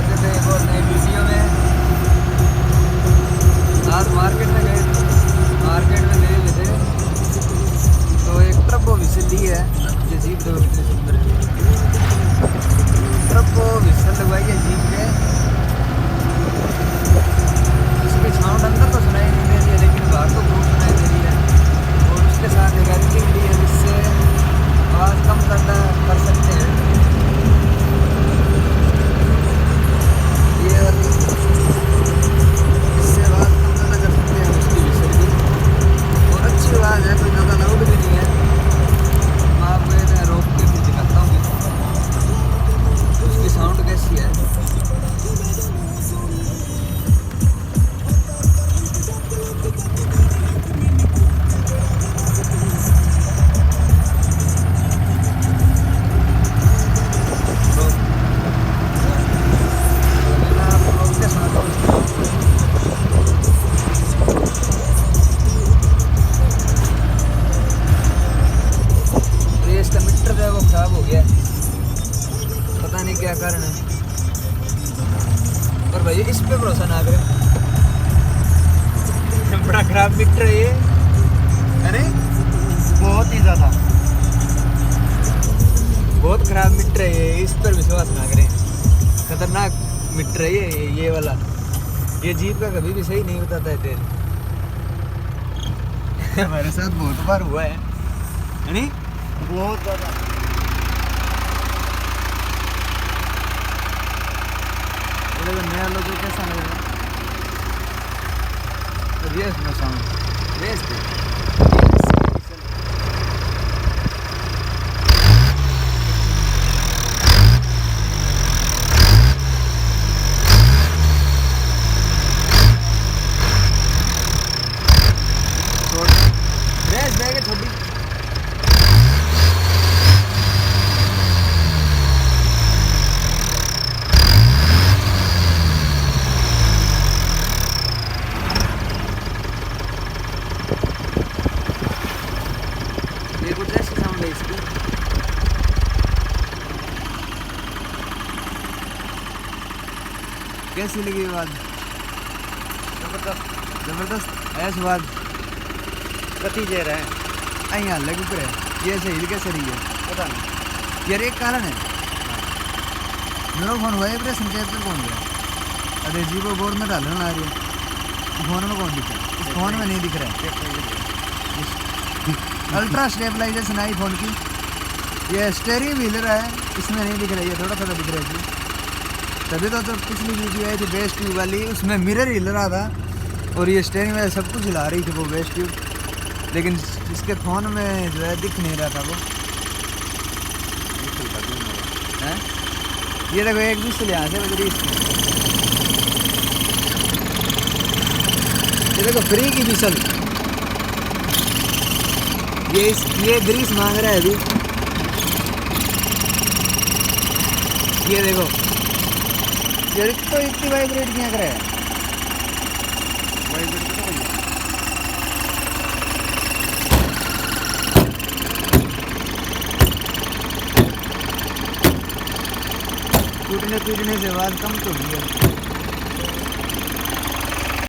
आते थे एक और नई वीडियो में। आज मार्केट में गए थे तो एक ट्रबो विसल ली है। ये जीप देखो कितनी सुंदर है। ट्रबो विसल लगवाई है जीप के। इसके साउंड अंदर तो सुनाई नहीं दे रही है लेकिन बाहर तो खूब सुनाई दे रही है। और उसके साथ एक एडिटिंग ली है जिससे आवाज़ कम करना कर सकते हैं। ये वाली इससे आवाज़ कम करना कर सकते हैं उसकी विसल की। और अच्छी आवाज़ है, कोई ज़्यादा लाउड भी नहीं है। मैं आपको ये रोक के भी दिखाता हूँ उसकी साउंड कैसी है। इसका मीटर जो है वो खराब हो गया, पता नहीं क्या कारण है। और भाई इस पे भरोसा ना करें, बड़ा खराब मीटर है ये। अरे बहुत ही ज़्यादा बहुत खराब मीटर है ये, इस पर विश्वास ना करें। खतरनाक मीटर है ये वाला। ये जीप का कभी भी सही नहीं बताता है तेल। हमारे साथ बहुत बार हुआ है नहीं, बहुत ज़्यादा। नया लोगो कैसा लग रहा है? रेस में साउंड रेस दे। रेस देगे छोटी। ये कुछ ऐसी साउंड है इसकी। कैसी लगी आवाज़? जबरदस्त है स्वाद। गति दे रहे हैं यहाँ लग पर है ये ऐसे हिल कैसे रही है पता नहीं यार। एक कारण है मेरा फोन वाइब्रेशन कैप्चर कौन गया। अरे जीवो बोर्ड में डालना आ रही है, फोन में कौन दिख रहा है? इस फोन में नहीं दिख रहा है। अल्ट्रा स्टेबलाइजेशन आई फोन की। ये स्टेरिंग व्हीलर है, इसमें नहीं दिख रहा है, ये थोड़ा थोड़ा दिख रहा है। तभी तो पिछली वीडियो आई थी बेस ट्यूब वाली, उसमें मिरर हिल रहा था और ये स्टेरिंग में सब कुछ हिला रही थी वो बेस ट्यूब, लेकिन इसके फ़ोन में जो है दिख नहीं रहा था वो है। ये देखो एक दूसरे यहाँ से बज रही है। ये देखो फ्री की बिसल। ये ग्रीस मांग रहा है अभी। ये देखो यार तो इतनी वाइब्रेट क्या कर रहा है। टूटने पीटने से आवाज़ कम तो हुई है।